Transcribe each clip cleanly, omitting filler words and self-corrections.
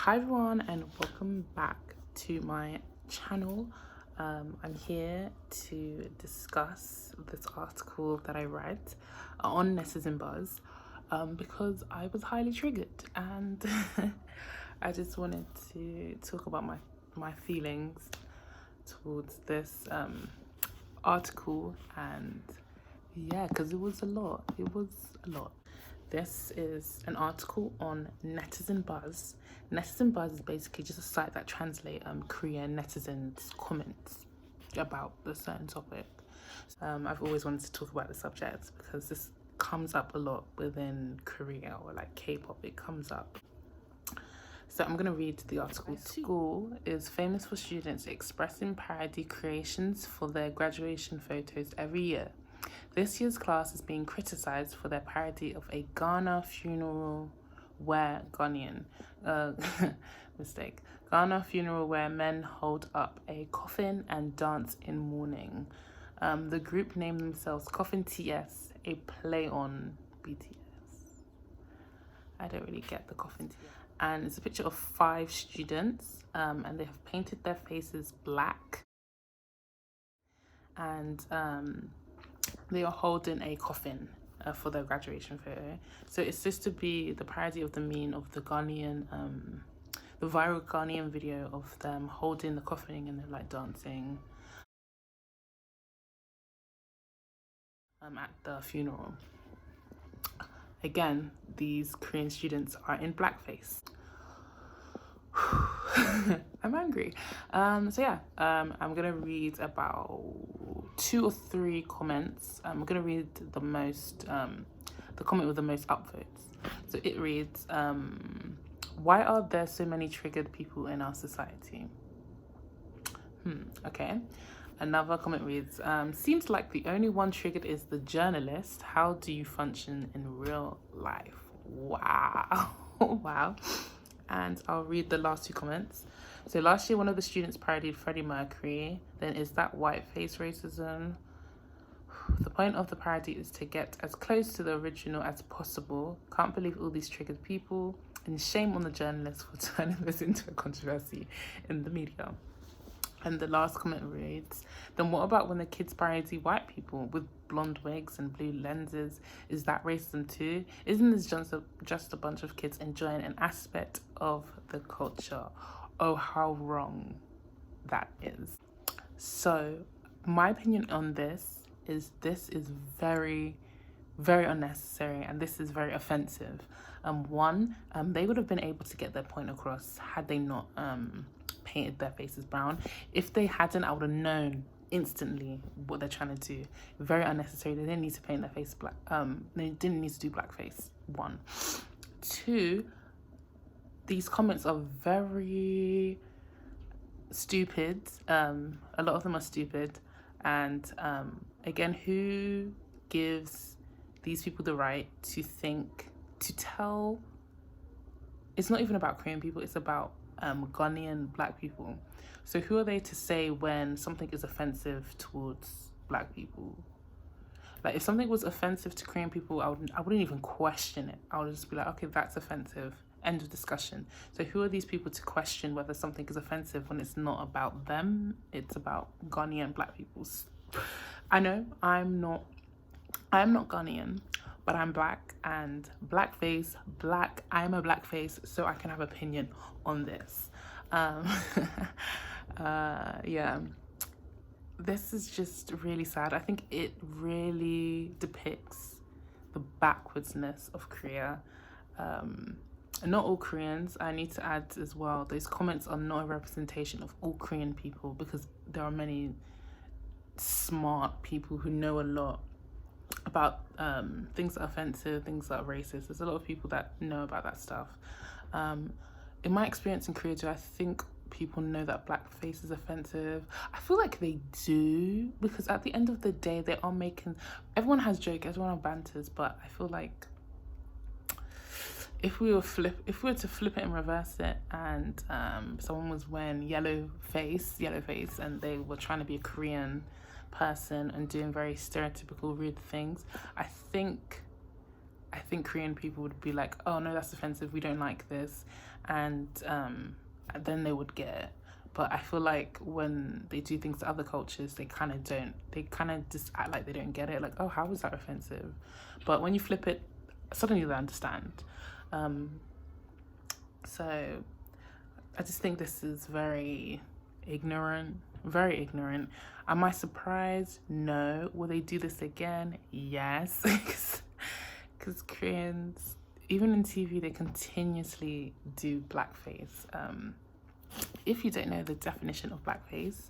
Hi everyone, and welcome back to my channel. I'm here to discuss this article that I read on Netizen Buzz because I was highly triggered, and I just wanted to talk about my feelings towards this article. And yeah, because it was a lot. This is an article on Netizen Buzz. Netizen Buzz is basically just a site that translates Korean netizens' comments about a certain topic. I've always wanted to talk about the subject because this comes up a lot within Korea, or like K-pop, it comes up. So I'm going to read the article. School is famous for students expressing parody creations for their graduation photos every year. This year's class is being criticised for their parody of a Ghana funeral where Ghana funeral where men hold up a coffin and dance in mourning. The group named themselves Coffin TS, a play on BTS. I don't really get the Coffin TS. And it's a picture of 5 students, and they have painted their faces black. And they are holding a coffin for their graduation photo. So it's supposed to be the parody of the meme of the Ghanaian, the viral Ghanaian video of them holding the coffin and they're like dancing at the funeral. Again, these Korean students are in blackface. I'm angry. I'm gonna read about 2 or 3 comments. I'm gonna read the comment with the most upvotes. So it reads, why are there so many triggered people in our society? Okay. Another comment reads, seems like the only one triggered is the journalist. How do you function in real life? Wow. Wow. And I'll read the last 2 comments. So last year, one of the students parodied Freddie Mercury. Then is that whiteface racism? The point of the parody is to get as close to the original as possible. Can't believe all these triggered people. And shame on the journalists for turning this into a controversy in the media. And the last comment reads, then what about when the kids parody white people with blonde wigs and blue lenses? Is that racism too? Isn't this just a bunch of kids enjoying an aspect of the culture? Oh, how wrong that is. So my opinion on this is very, very unnecessary, and this is very offensive. They would have been able to get their point across had they not painted their faces brown. If they hadn't, I would have known instantly what they're trying to do. Very unnecessary. They didn't need to paint their face black. They didn't need to do blackface. 1. 2, these comments are very stupid. A lot of them are stupid. And again, who gives these people the right to tell? It's not even about Korean people, it's about Ghanaian black people. So who are they to say when something is offensive towards black people? Like, if something was offensive to Korean people, I wouldn't even question it. I would just be like, okay, that's offensive, end of discussion. So who are these people to question whether something is offensive when it's not about them, it's about Ghanaian black people? I know I'm not Ghanaian, but I'm black, and blackface, black, I'm a blackface, so I can have opinion on this. Yeah, this is just really sad. I think it really depicts the backwardsness of Korea. Not all Koreans, I need to add as well, those comments are not a representation of all Korean people, because there are many smart people who know a lot about things that are offensive, things that are racist. There's a lot of people that know about that stuff. In my experience in Korea, do I think people know that blackface is offensive? I feel like they do, because at the end of the day, they are making, everyone has jokes, everyone has banters, but I feel like if we were to flip it and reverse it, and someone was wearing yellow face, and they were trying to be a Korean person and doing very stereotypical rude things, I think Korean people would be like, oh no, that's offensive, we don't like this. and then they would get it. But I feel like when they do things to other cultures, they kind of don't. They kind of just act like they don't get it. Like, oh, how is that offensive? But when you flip it, suddenly they understand. So I just think this is very ignorant. Very ignorant. Am I surprised? No. Will they do this again? Yes. Because Koreans, even in TV, they continuously do blackface. If you don't know the definition of blackface,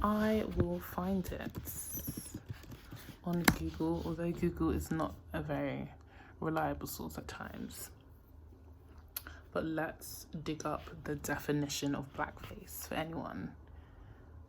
I will find it on Google, although Google is not a very reliable source at times. But let's dig up the definition of blackface for anyone.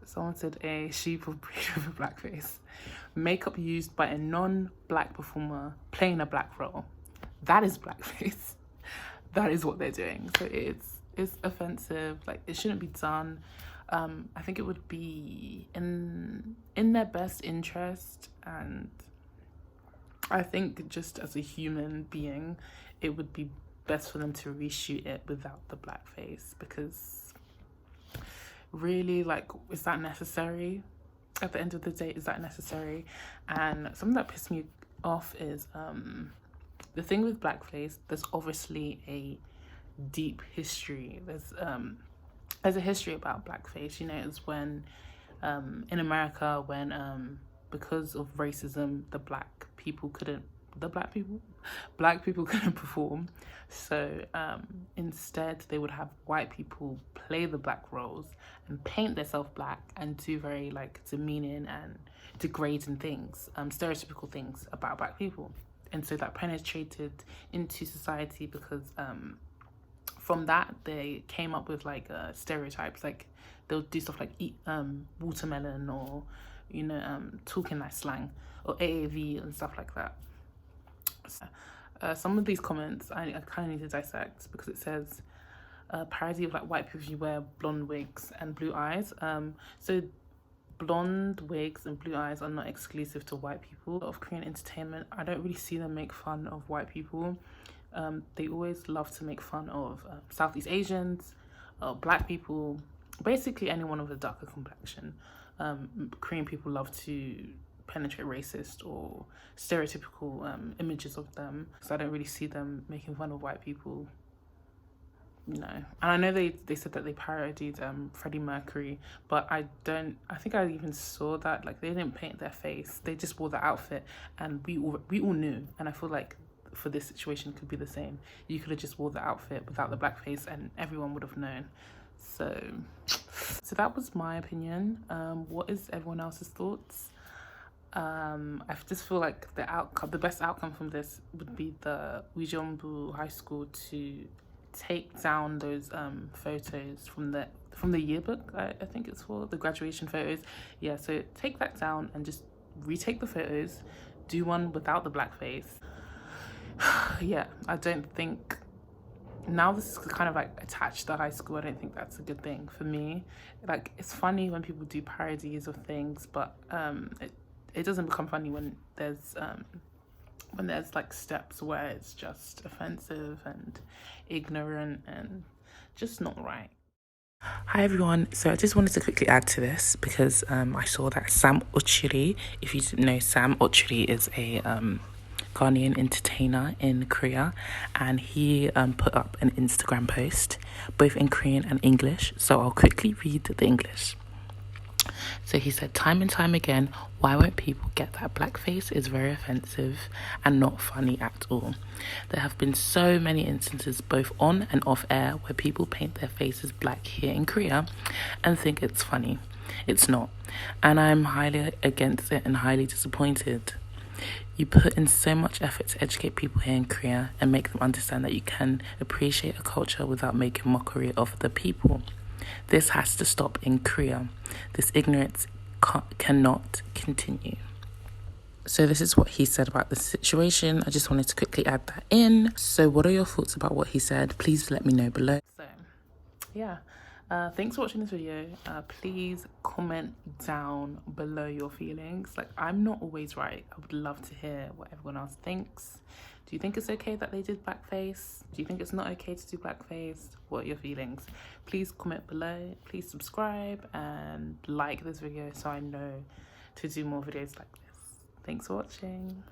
Someone said a sheep of breed with a blackface. Makeup used by a non-black performer playing a black role. That is blackface. That is what they're doing. So it's offensive. Like, it shouldn't be done. I think it would be in their best interest, and I think just as a human being, it would be best for them to reshoot it without the blackface, because really, like, is that necessary? At the end of the day, is that necessary? And something that pissed me off is the thing with blackface, there's obviously a deep history. There's a history about blackface. You know, it's when in America, when because of racism, black people couldn't perform. So instead they would have white people play the black roles and paint themselves black and do very like demeaning and degrading things, stereotypical things about black people. And so that penetrated into society, because from that they came up with like stereotypes. Like, they'll do stuff like eat watermelon, or you know, talking like slang, or AAV and stuff like that. So, some of these comments I kind of need to dissect, because it says parody of like white people if you wear blonde wigs and blue eyes. So blonde wigs and blue eyes are not exclusive to white people. A lot of Korean entertainment, I don't really see them make fun of white people. They always love to make fun of Southeast Asians, black people, basically anyone with a darker complexion. Korean people love to penetrate racist or stereotypical images of them, because I don't really see them making fun of white people. No. And I know they said that they parodied Freddie Mercury, but I think I even saw that, like, they didn't paint their face, they just wore the outfit, and we all knew. And I feel like for this situation could be the same. You could have just wore the outfit without the blackface and everyone would have known. So that was my opinion. What is everyone else's thoughts? I just feel like the best outcome from this would be the Ujeonbu High School to take down those photos from the yearbook. I think it's for the graduation photos. Yeah, so take that down and just retake the photos, do one without the blackface. Yeah, I don't think, now this is kind of like attached to the high school, I don't think that's a good thing for me. Like, it's funny when people do parodies of things, but it doesn't become funny when there's like steps where it's just offensive and ignorant and just not right. Hi everyone, so I just wanted to quickly add to this, because I saw that Sam Ochiri, if you didn't know, Sam Ochiri is a Ghanaian entertainer in Korea, and he put up an Instagram post both in Korean and English, so I'll quickly read the English. So he said, time and time again, why won't people get that blackface is very offensive and not funny at all? There have been so many instances both on and off air where people paint their faces black here in Korea and think it's funny. It's not, and I'm highly against it and highly disappointed. You put in so much effort to educate people here in Korea and make them understand that you can appreciate a culture without making mockery of the people. This has to stop in Korea. This ignorance cannot continue. So this is what he said about the situation. I just wanted to quickly add that in. So what are your thoughts about what he said? Please let me know below. So yeah, thanks for watching this video. Please comment down below your feelings. Like, I'm not always right. I would love to hear what everyone else thinks. Do you think it's okay that they did blackface? Do you think it's not okay to do blackface? What are your feelings? Please comment below. Please subscribe and like this video so I know to do more videos like this. Thanks for watching.